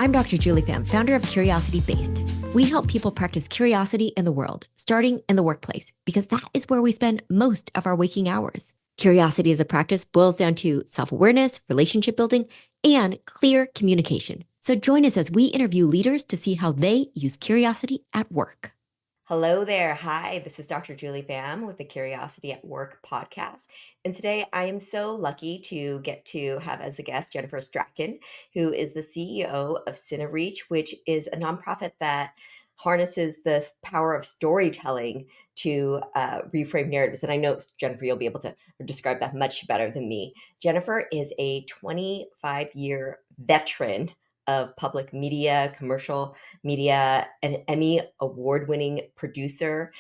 I'm Dr. Julie Pham, founder of Curiosity Based. We help people practice curiosity in the world, starting in the workplace, because that is where we spend most of our waking hours. Curiosity as a practice boils down to self-awareness, relationship building, and clear communication. So join us as we interview leaders to see how they use curiosity at work. Hello there. Hi, this is Dr. Julie Pham with the Curiosity at Work podcast. And today I am so lucky to get to have as a guest Jennifer Strachan, who is the CEO of inReach, which is a nonprofit that harnesses the power of storytelling to reframe narratives. And I know, Jennifer, you'll be able to describe that much better than me. Jennifer is a 25-year veteran of public media, commercial media, an Emmy Award-winning producer.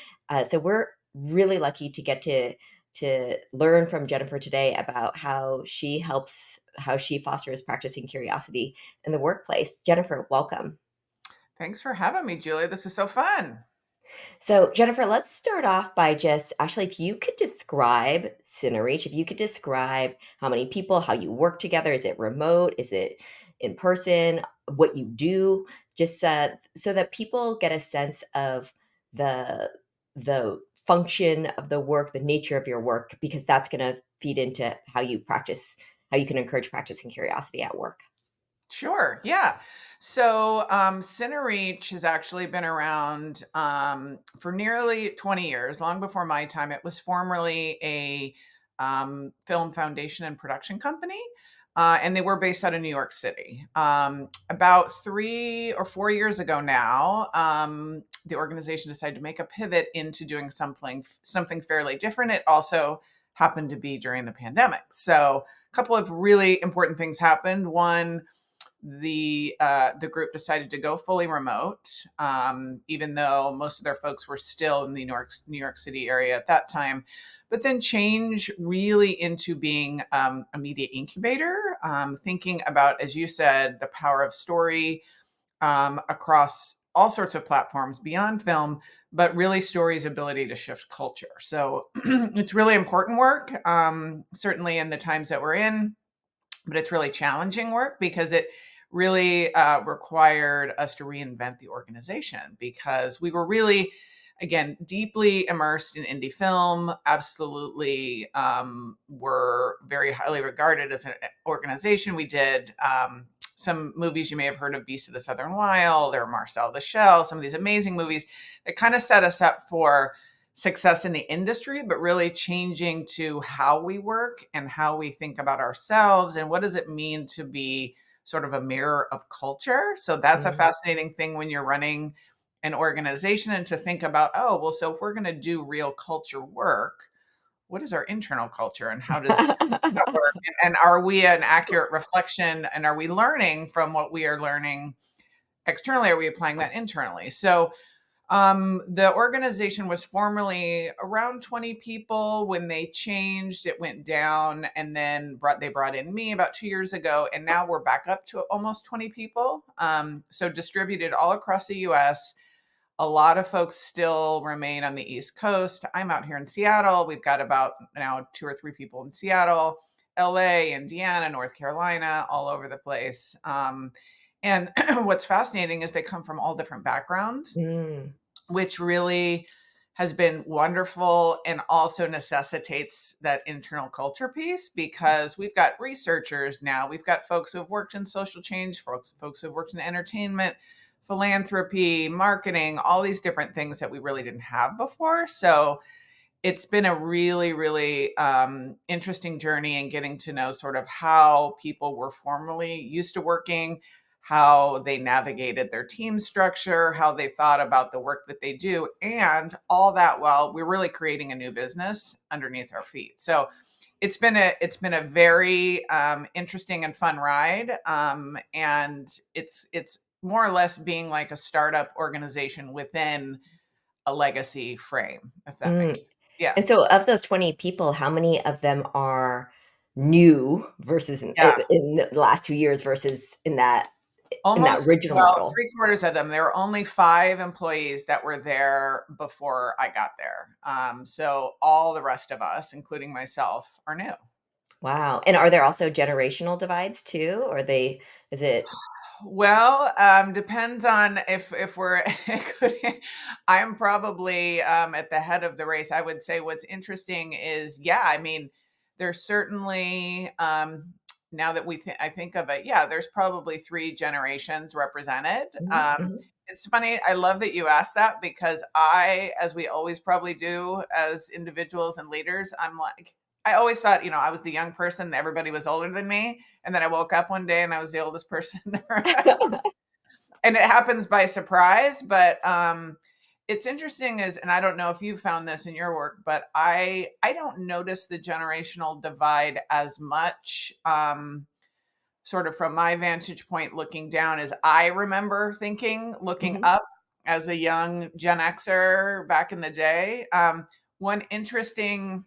So we're really lucky to get to learn from Jennifer today about how she fosters practicing curiosity in the workplace. Jennifer, welcome. Thanks for having me, Julie. This is so fun. So, Jennifer, let's start off by just actually, if you could describe inReach, if you could describe how many people, how you work together, is it remote, is it in person, what you do, just so that people get a sense of the the function of the work, the nature of your work, because that's going to feed into how you practice, how you can encourage practicing curiosity at work. Sure. Yeah. So, inReach has actually been around for nearly 20 years, long before my time. It was formerly a film foundation and production company, and they were based out of New York City. About 3 or 4 years ago now, the organization decided to make a pivot into doing something fairly different. It also happened to be during the pandemic. So, a couple of really important things happened. One, the group decided to go fully remote, even though most of their folks were still in the New York City area at that time. But then change really into being a media incubator, thinking about, as you said, the power of story across all sorts of platforms beyond film, but really story's ability to shift culture. So it's really important work, certainly in the times that we're in, but it's really challenging work because it really required us to reinvent the organization, because we were really, again, deeply immersed in indie film, absolutely were very highly regarded as an organization. We did some movies you may have heard of, Beast of the Southern Wild or Marcel the Shell, some of these amazing movies that kind of set us up for success in the industry, but really changing to how we work and how we think about ourselves and what does it mean to be sort of a mirror of culture. So that's a fascinating thing when you're running an organization, and to think about, oh, well, so if we're going to do real culture work, what is our internal culture and how does that work? And are we an accurate reflection, and are we learning from what we are learning externally? Are we applying that internally? So the organization was formerly around 20 people. When they changed, it went down, and then they brought in me about 2 years ago, and now we're back up to almost 20 people. So distributed all across the US. A lot of folks still remain on the East Coast. I'm out here in Seattle. We've got about now 2 or 3 people in Seattle, LA, Indiana, North Carolina, all over the place. And what's fascinating is they come from all different backgrounds, Mm. which really has been wonderful and also necessitates that internal culture piece, because we've got researchers now, we've got folks who have worked in social change, folks who have worked in entertainment, philanthropy, marketing, all these different things that we really didn't have before. So it's been a really, really interesting journey in getting to know sort of how people were formerly used to working, how they navigated their team structure, how they thought about the work that they do, and all that while we're really creating a new business underneath our feet. So it's been a very interesting and fun ride, and it's more or less being like a startup organization within a legacy frame, if that Mm. makes sense. Yeah. And so of those 20 people, how many of them are new versus Yeah. in the last 2 years versus in that Almost, original well, model? 3/4 of them. There were only 5 employees that were there before I got there. So all the rest of us, including myself, are new. Wow. And are there also generational divides too? Or is it Well, depends on if we're I'm probably at the head of the race. I would say what's interesting is, yeah, I mean, there's certainly now that I think of it, yeah, there's probably three generations represented. Mhm, mhm. It's funny. I love that you asked that because as we always probably do as individuals and leaders, I'm like, I always thought, I was the young person, everybody was older than me. And then I woke up one day and I was the oldest person there. And it happens by surprise, but it's interesting is, and I don't know if you found this in your work, but I don't notice the generational divide as much. Sort of from my vantage point looking down, as I remember thinking, looking Mhm. up as a young Gen Xer back in the day. One interesting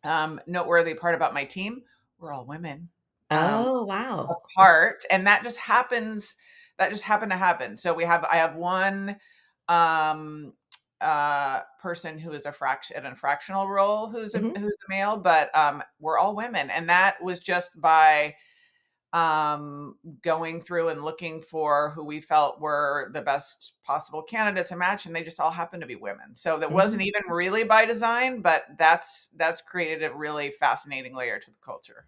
noteworthy part about my team, we're all women. Um, Oh, wow. Apart, and that just happened to happen. So I have one um person who is in a fractional role Mhm, who's a male, but we're all women, and that was just by going through and looking for who we felt were the best possible candidates to match, and they just all happened to be women. So that wasn't mhm, even really by design, but that's created a really fascinating layer to the culture.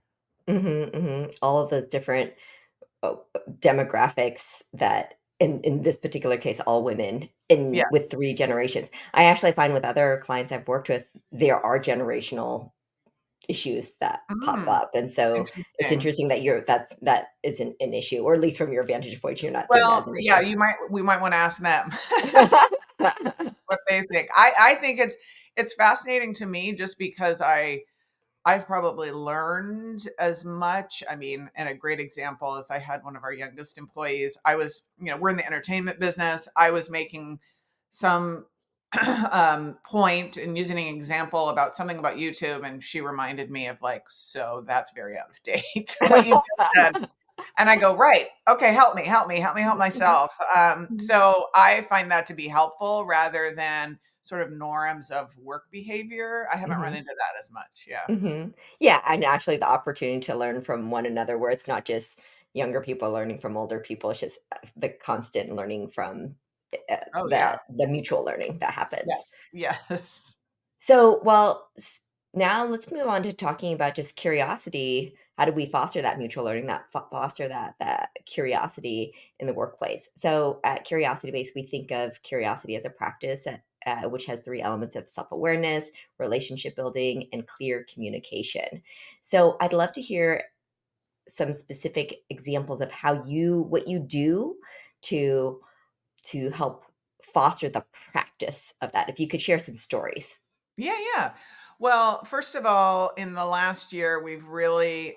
mhm, mhm. All of those different demographics that in this particular case, all women Yeah. in with 3 generations. I actually find with other clients I've worked with, there are generational issues that pop Mm, up, and so it's interesting. interesting that that isn't an issue, or at least from your vantage point, you're not seeing that as Well, an yeah, issue. we might wanna ask them what they think. I think it's fascinating to me just because I've probably learned as much. I mean, and a great example is I had one of our youngest employees. We're in the entertainment business. I was making some point and using an example about something about YouTube, and she reminded me of like, so that's very out of date, what you just said. And I go, right. Okay, help me help myself. Mhm. So I find that to be helpful rather than sort of norms of work behavior. I haven't run Mhm. into that as much. Yeah. Mhm. Yeah, and actually the opportunity to learn from one another where it's not just younger people learning from older people, it's just, the constant learning from, Oh, yeah. the mutual learning that happens. Yes. Yes. So, well, now let's move on to talking about just curiosity. How do we foster that mutual learning, that foster that curiosity in the workplace? So, at Curiosity Base, we think of curiosity as a practice which has three elements of self awareness, relationship building, and clear communication. So, I'd love to hear some specific examples of what you do to help foster the practice of that. If you could share some stories. Yeah, yeah. Well, first of all, in the last year, we've really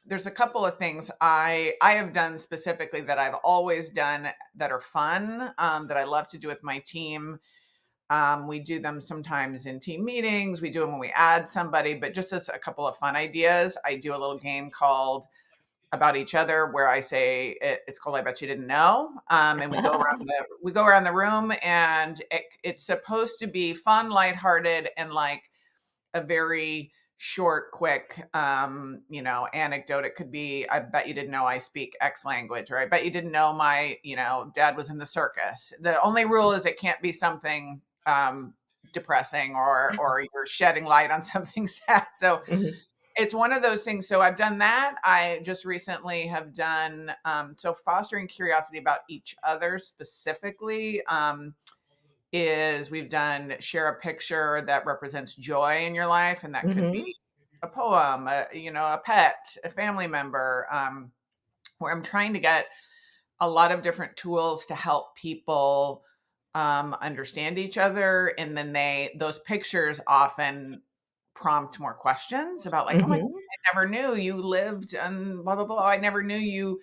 there's a couple of things I have done specifically that I've always done that are fun, that I love to do with my team. We do them sometimes in team meetings. We do them when we add somebody, but just as a couple of fun ideas, I do a little game called About Each Other, where I say it's called I Bet You Didn't Know, and we go around the room, and it's supposed to be fun, lighthearted, and like a very short, quick, anecdote. It could be, I bet you didn't know I speak X language, or I bet you didn't know my, dad was in the circus. The only rule is it can't be something depressing or you're shedding light on something sad. So Mhm, it's one of those things. So I've done that. I just recently have done so fostering curiosity about each other specifically. Is we've done share a picture that represents joy in your life, and that could mhm, be a poem, a pet, a family member, where I'm trying to get a lot of different tools to help people understand each other, and then those pictures often prompt more questions about like, oh my god, mhm, I never knew you lived and blah blah blah. I never knew you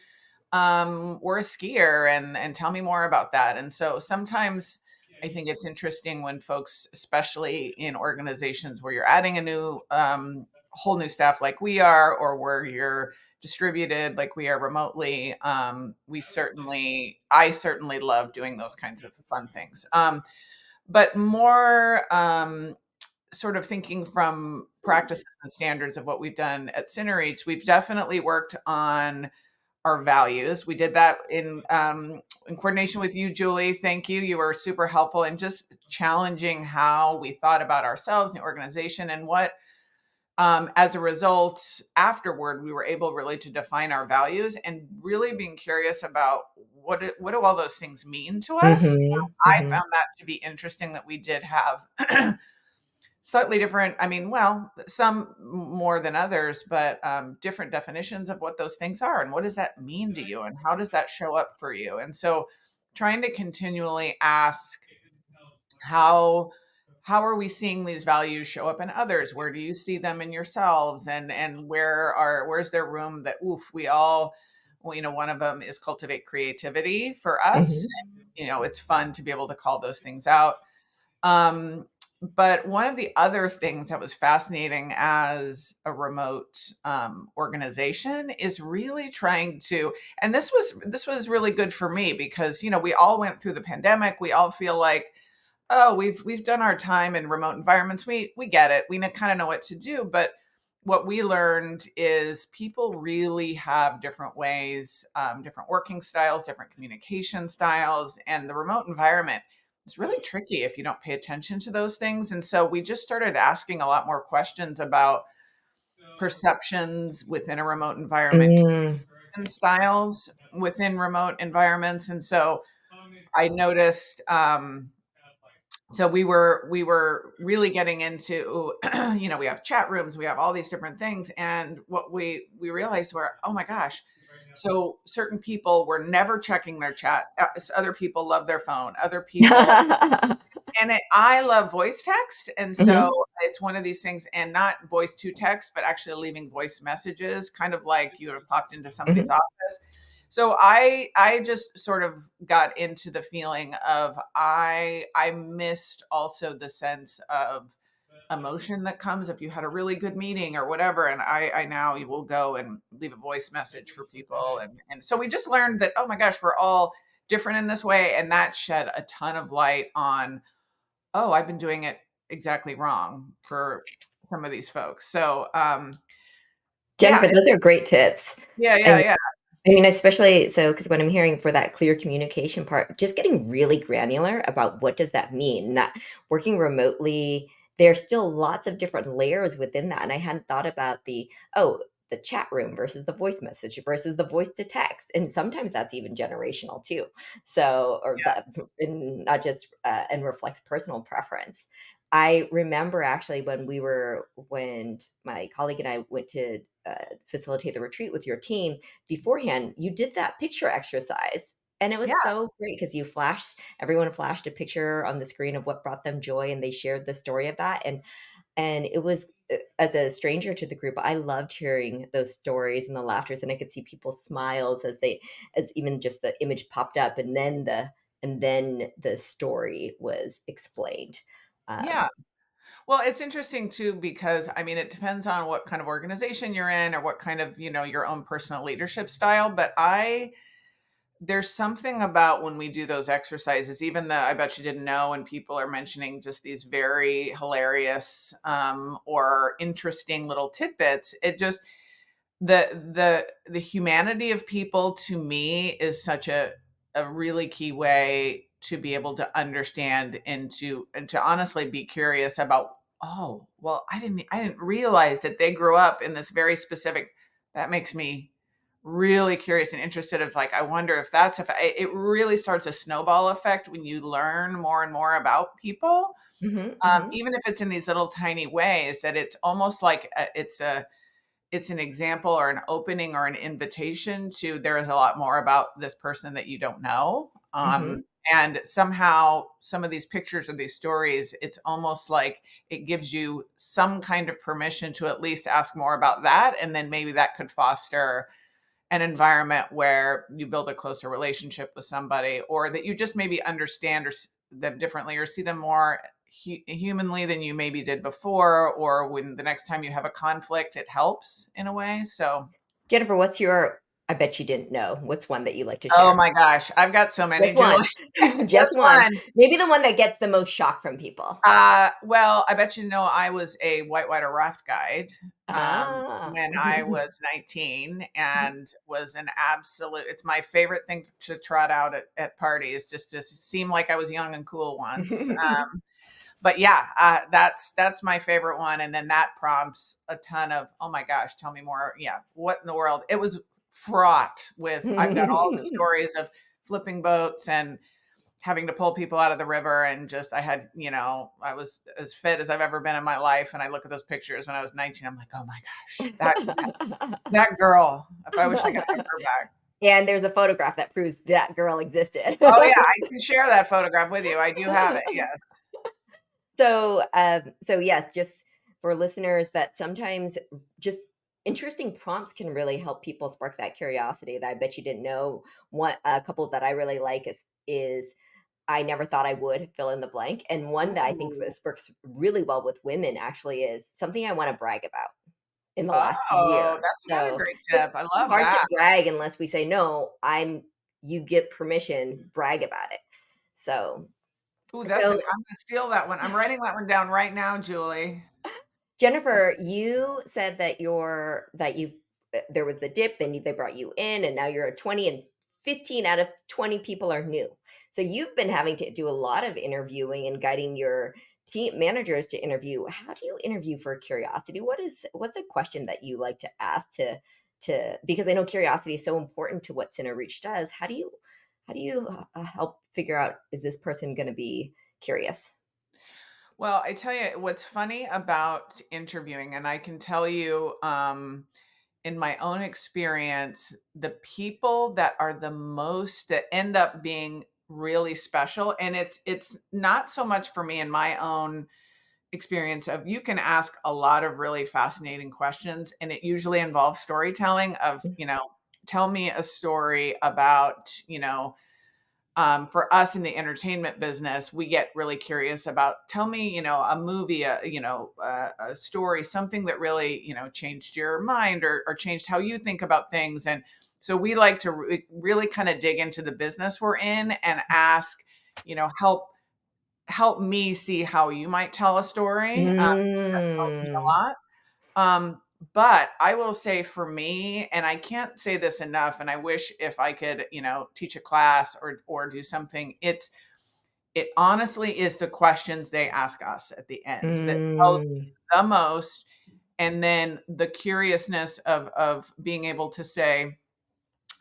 were a skier, and tell me more about that. And so sometimes I think it's interesting when folks, especially in organizations where you're adding a new whole new staff like we are, or where you're distributed like we are remotely, I certainly love doing those kinds of fun things. But more sort of thinking from practices and standards of what we've done at inReach, we've definitely worked on our values. We did that in coordination with you, Julie. Thank you. You were super helpful in just challenging how we thought about ourselves and the organization, and what, as a result, afterward, we were able really to define our values and really being curious about what do all those things mean to us. Mhm. I Mhm. found that to be interesting that we did have slightly different, I mean, well, some more than others, but different definitions of what those things are and what does that mean to you and how does that show up for you. And so trying to continually ask, how are we seeing these values show up in others? Where do you see them in yourselves? And where's there room that, oof, we all, well, one of them is cultivate creativity for us. Mhm. It's fun to be able to call those things out. um, but one of the other things that was fascinating as a remote organization is really trying to, and this was really good for me because we all went through the pandemic. We all feel like, oh, we've done our time in remote environments. We get it. We kind of know what to do. But what we learned is people really have different ways, different working styles, different communication styles, and the remote environment is really tricky if you don't pay attention to those things. And so we just started asking a lot more questions about perceptions within a remote environment, Mm. communication styles within remote environments. And so I noticed, so we were really getting into we have chat rooms, we have all these different things, and what we realized were, oh my gosh, so certain people were never checking their chat, other people love their phone, other people, and I love voice text, and so Mhm. it's one of these things, and not voice to text, but actually leaving voice messages, kind of like you would have popped into somebody's Mhm. office. So I just sort of got into the feeling of, I missed also the sense of emotion that comes if you had a really good meeting or whatever. And I now you will go and leave a voice message for people, and so we just learned that, oh my gosh, we're all different in this way, and that shed a ton of light on, oh, I've been doing it exactly wrong for some of these folks. So yeah, Jennifer, those are great tips. yeah, I yeah, yeah, I mean, especially so because what I'm hearing for that clear communication part, just getting really granular about what does that mean? Not working remotely, there's still lots of different layers within that. And I hadn't thought about the chat room versus the voice message versus the voice to text. And sometimes that's even generational too. So, or that, yes, and not just, and reflects personal preference. I remember actually when my colleague and I went to facilitate the retreat with your team, beforehand, you did that picture exercise. And it was yeah, so great because everyone flashed a picture on the screen of what brought them joy and they shared the story of that. And it was, as a stranger to the group, I loved hearing those stories and the laughters, and I could see people's smiles as even just the image popped up, and then the story was explained. yeah. Um, Well, it's interesting too because, I mean, it depends on what kind of organization you're in or what kind of, your own personal leadership style. But there's something about when we do those exercises, even though I bet you didn't know, and people are mentioning just these very hilarious or interesting little tidbits. It just, the humanity of people to me is such a really key way to be able to understand and to honestly be curious about, oh, well, I didn't realize that they grew up in this very specific, that makes me really curious and interested, of like, I wonder if that's, if it really starts a snowball effect when you learn more and more about people, mhm, mhm, even if it's in these little tiny ways, that it's almost like it's an example or an opening or an invitation to, there is a lot more about this person that you don't know. mhm. And somehow some of these pictures or these stories, it's almost like it gives you some kind of permission to at least ask more about that. And then maybe that could foster an environment where you build a closer relationship with somebody, or that you just maybe understand them differently or see them more humanly than you maybe did before, or when the next time you have a conflict, it helps in a way. So Jennifer, I bet you didn't know. What's one that you like to Oh share? my gosh, I've got so many, Just Julie. one. Just Just one. one. Maybe the one that gets the most shock from people. Well, I bet you know I was a whitewater raft guide Ah. when I was 19 and was an absolute, it's my favorite thing to trot out at parties just to seem like I was young and cool once. But yeah, that's my favorite one. And then that prompts a ton of, oh my gosh, tell me more. Yeah. What in the world? It was fraught with, I've got all the stories of flipping boats and having to pull people out of the river, and just I had, I was as fit as I've ever been in my life, and I look at those pictures when I was 19, I'm like, oh my gosh, that girl, if I wish I could have her back. And there's a photograph that proves that girl existed. Oh yeah, I can share that photograph with you. I do have it. Yes. So yes, just for listeners that sometimes just interesting prompts can really help people spark that curiosity that I bet you didn't know. One, a couple that I really like is I never thought I would fill in the blank, and one that I think Ooh. works really well with women actually is something I want to brag about in the last Oh, year. that's another So great it's tip. I love hard to that. brag unless we say no. You get permission, brag about it. So Ooh, I'm so gonna steal that one. I'm writing that one down right now, Julie. Jennifer, you said that there was the dip, then they brought you in, and now you're at 20, and 15 out of 20 people are new. So you've been having to do a lot of interviewing and guiding your team managers to interview. How do you interview for curiosity? What's a question that you like to ask to because I know curiosity is so important to what inReach does. How do you help figure out, is this person going to be curious? Well, I tell you what's funny about interviewing, and I can tell you, in my own experience, the people that are the most that end up being really special, and it's not so much for me in my own experience of, you can ask a lot of really fascinating questions, and it usually involves storytelling of, tell me a story about, for us in the entertainment business, we get really curious about, tell me, a movie, a story, something that really, changed your mind, or changed how you think about things. And so we like to really kind of dig into the business we're in and ask, help me see how you might tell a story. That tells me a Mm. lot. But I will say for me, and I can't say this enough, and I wish if I could, teach a class or do something, it honestly is the questions they ask us at the end that tells me Mm. the most. And then the curiousness of being able to say,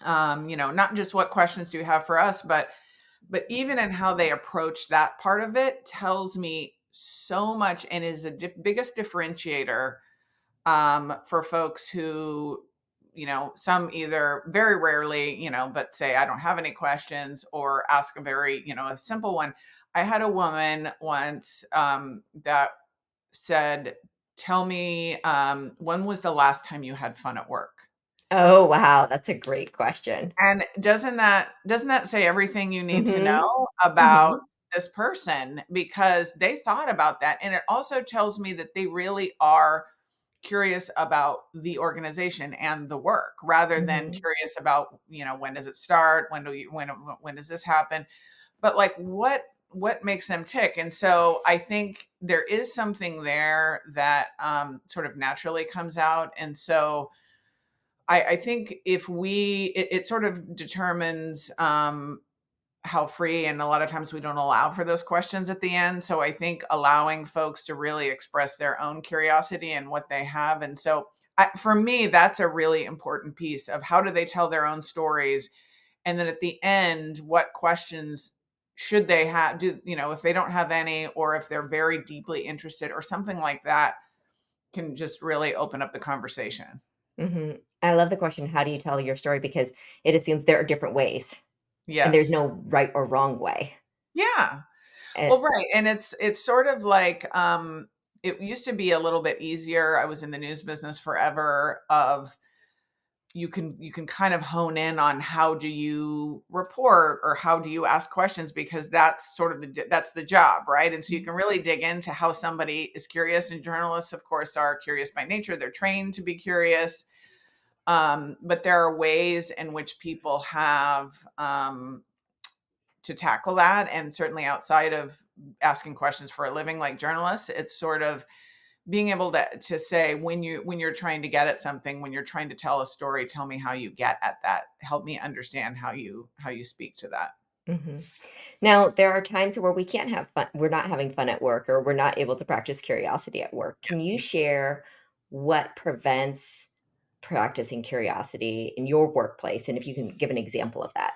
not just what questions do you have for us, but even in how they approach that part of it tells me so much, and is the biggest differentiator for folks who, some either very rarely, but say, I don't have any questions, or ask a very, a simple one. I had a woman once that said, tell me, when was the last time you had fun at work? Oh, wow, that's a great question. And doesn't that say everything you need to Mhm, know about mhm, this person? Because they thought about that, and it also tells me that they really are curious about the organization and the work, rather than mhm, curious about, when does it start? When does this happen? But like, what makes them tick? And so I think there is something there that sort of naturally comes out. And so I think if it sort of determines how free, and a lot of times we don't allow for those questions at the end. So I think allowing folks to really express their own curiosity and what they have. And so for me, that's a really important piece of, how do they tell their own stories? And then at the end, what questions should they have? If they don't have any, or if they're very deeply interested or something like that, can just really open up the conversation. mhm. I love the question, "How do you tell your story?" Because it assumes there are different ways, and there's Yes. no right or wrong way. Yeah. And Well, right, and it's sort of like, it used to be a little bit easier. I was in the news business forever, of, you can kind of hone in on how do you report, or how do you ask questions, because that's sort of that's the job, right? And so you can really dig into how somebody is curious, and journalists, of course, are curious by nature. They're trained to be curious. But there are ways in which people have to tackle that. And certainly outside of asking questions for a living, like journalists, it's sort of being able to say, when you're trying to get at something, when you're trying to tell a story, tell me how you get at that. Help me understand how you speak to that. Hmm. Now, there are times where we can't have fun. We're not having fun at work, or we're not able to practice curiosity at work. Can you share what prevents practicing curiosity in your workplace? And if you can give an example of that.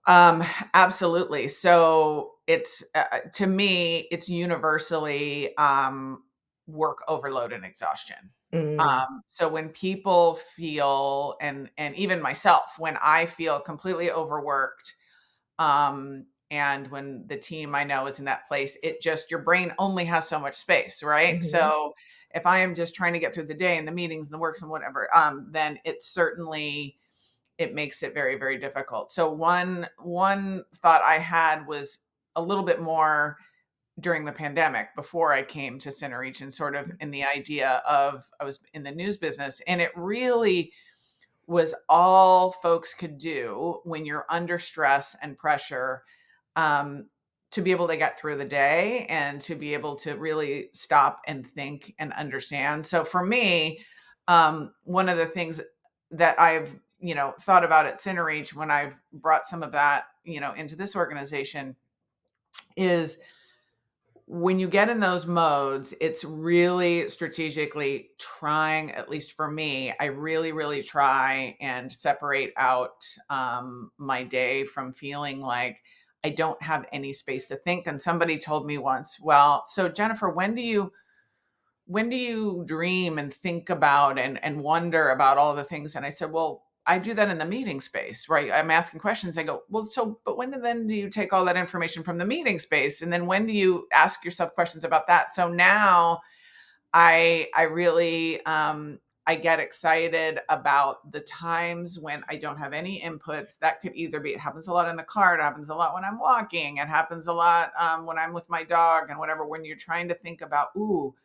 Um, Absolutely. So it's to me, it's universally work overload and exhaustion. Mm, So when people feel, and even myself, when I feel completely overworked, and when the team I know is in that place, it just your brain only has so much space, right? mhm, So if I am just trying to get through the day and the meetings and the works and whatever, then it certainly it makes it very, very difficult. So one thought I had was a little bit more during the pandemic before I came to inReach, and sort of in the idea of I was in the news business, and it really was all folks could do when you're under stress and pressure, um, to be able to get through the day and to be able to really stop and think and understand. So for me, one of the things that I've thought about at inReach when I've brought some of that into this organization is when you get in those modes, it's really strategically trying, at least for me, I really, really try and separate out my day from feeling like I don't have any space to think. And somebody told me once, well, so Jennifer, when do you dream and think about and wonder about all the things? And I said, well, I do that in the meeting space, right? I'm asking questions. I go, well, so, but when then do you take all that information from the meeting space? And then when do you ask yourself questions about that? So now I really, I get excited about the times when I don't have any inputs. That could either be, it happens a lot in the car. It happens a lot when I'm walking. It happens a lot when I'm with my dog and whatever, when you're trying to think about, ooh,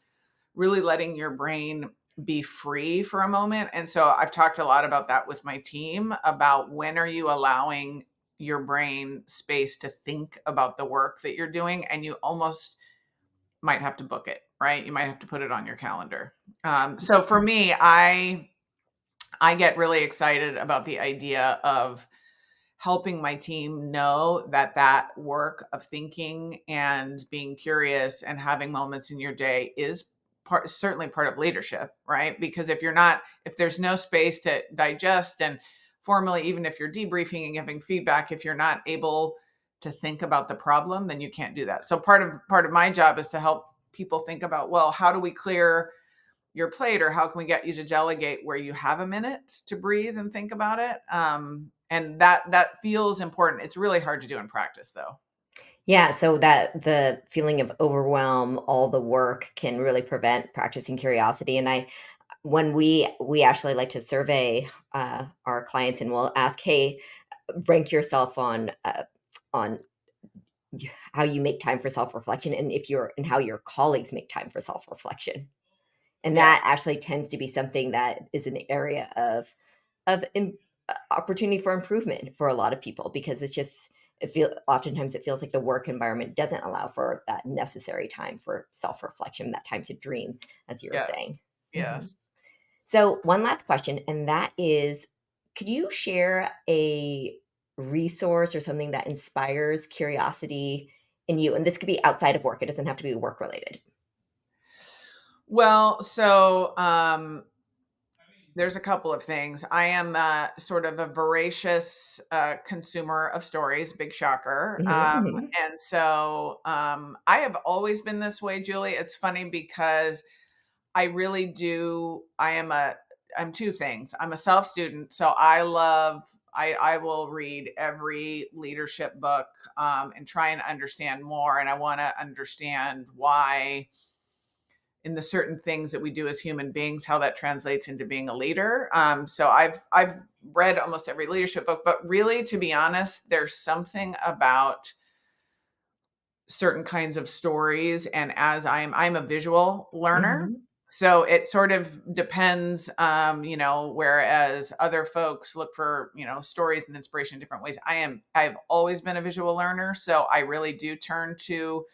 really letting your brain be free for a moment. And so I've talked a lot about that with my team, about when are you allowing your brain space to think about the work that you're doing, and you almost might have to book it, right? You might have to put it on your calendar. So for me, I get really excited about the idea of helping my team know that that work of thinking and being curious and having moments in your day is certainly part of leadership, right? Because if there's no space to digest and formally, even if you're debriefing and giving feedback, if you're not able to think about the problem, then you can't do that. So part of my job is to help people think about, well, how do we clear your plate, or how can we get you to delegate where you have a minute to breathe and think about it? And that feels important. It's really hard to do in practice, though. yeah, so that the feeling of overwhelm, all the work can really prevent practicing curiosity. And I when we actually like to survey our clients, and we'll ask, hey, rank yourself on how you make time for self-reflection, and if you're and how your colleagues make time for self-reflection. And that Yes. actually tends to be something that is an area of opportunity for improvement for a lot of people, because it's just oftentimes it feels like the work environment doesn't allow for that necessary time for self-reflection, that time to dream, as you were Yes. saying. Mhm. Yes. So one last question, and that is, could you share a resource or something that inspires curiosity in you? And this could be outside of work. It doesn't have to be work related. Well, so there's a couple of things. I am sort of a voracious consumer of stories, big shocker. Mhm, mhm, And so I have always been this way, Julie. It's funny because I really do. I'm two things. I'm a self student, so I will read every leadership book, and try and understand more. And I want to understand why in the certain things that we do as human beings, how that translates into being a leader. So I've read almost every leadership book, but really, to be honest, there's something about certain kinds of stories. And as I'm a visual learner, mhm. So it sort of depends, whereas other folks look for, stories and inspiration in different ways. I've always been a visual learner, so I really do turn to,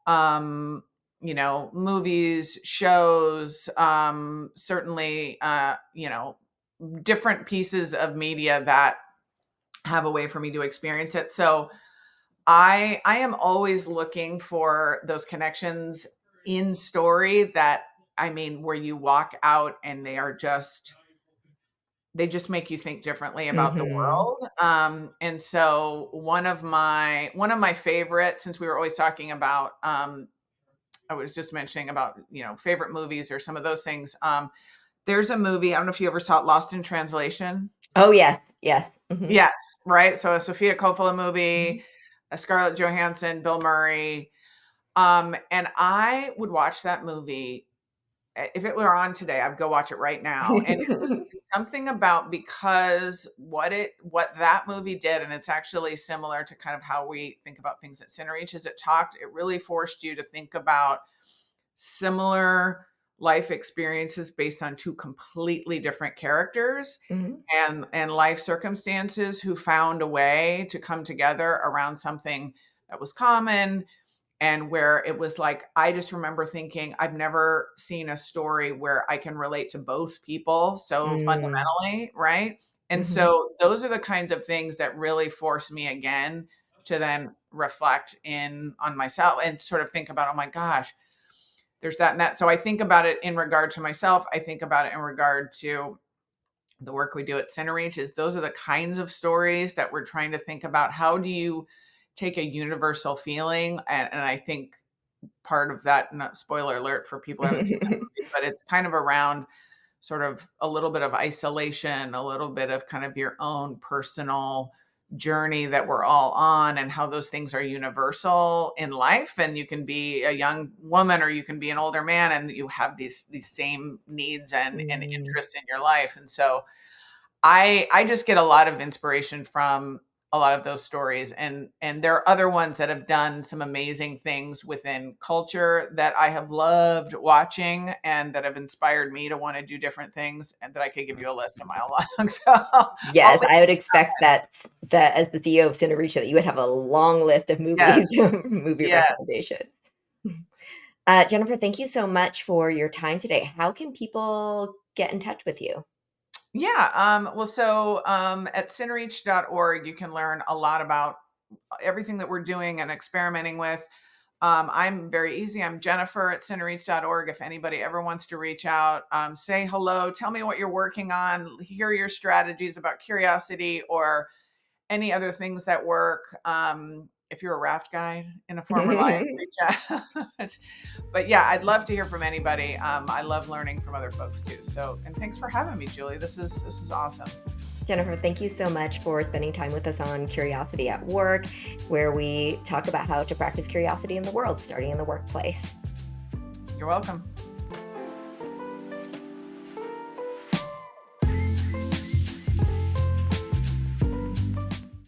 um, movies, shows, certainly, different pieces of media that have a way for me to experience it. So I am always looking for those connections in story that, I mean, where you walk out and they just make you think differently about the Mhm. world. And so one of my favorite, since we were always talking about, I was just mentioning about, favorite movies or some of those things. There's a movie, I don't know if you ever saw it, Lost in Translation. Oh, yes, yes. Mhm. Yes, right? So a Sofia Coppola Mhm. movie, a Scarlett Johansson, Bill Murray. And I would watch that movie. If it were on today, I'd go watch it right now. And it's something about, because what that movie did, and it's actually similar to kind of how we think about things at CenterReach, is it really forced you to think about similar life experiences based on two completely different characters Mhm. and life circumstances who found a way to come together around something that was common, and where it was like, I just remember thinking, I've never seen a story where I can relate to both people so Mm. fundamentally, right? And Mhm. so those are the kinds of things that really force me again to then reflect in on myself and sort of think about, oh my gosh, there's that and that. So I think about it in regard to myself. I think about it in regard to the work we do at CenterReach. Is those are the kinds of stories that we're trying to think about. How do you take a universal feeling? And I think part of that, not spoiler alert for people who haven't seen that movie, but it's kind of around sort of a little bit of isolation, a little bit of kind of your own personal journey that we're all on, and how those things are universal in life. And you can be a young woman or you can be an older man, and you have these same needs and Mm. interests in your life. And so I just get a lot of inspiration from a lot of those stories, and there are other ones that have done some amazing things within culture that I have loved watching and that have inspired me to want to do different things, and that I could give you a list a mile long. So I'll Yes, leave. I would expect that as the CEO of CineReach, that you would have a long list of movies, Yes, movie yes. recommendations. Jennifer, thank you so much for your time today. How can people get in touch with you? Yeah. At cinereach.org, you can learn a lot about everything that we're doing and experimenting with. I'm very easy. I'm Jennifer at cinereach.org. If anybody ever wants to reach out, say hello, tell me what you're working on, hear your strategies about curiosity or any other things that work. If you're a raft guide in a former life, reach out. But yeah, I'd love to hear from anybody. I love learning from other folks too. So, and thanks for having me, Julie. This is awesome. Jennifer, thank you so much for spending time with us on Curiosity at Work, where we talk about how to practice curiosity in the world, starting in the workplace. You're welcome.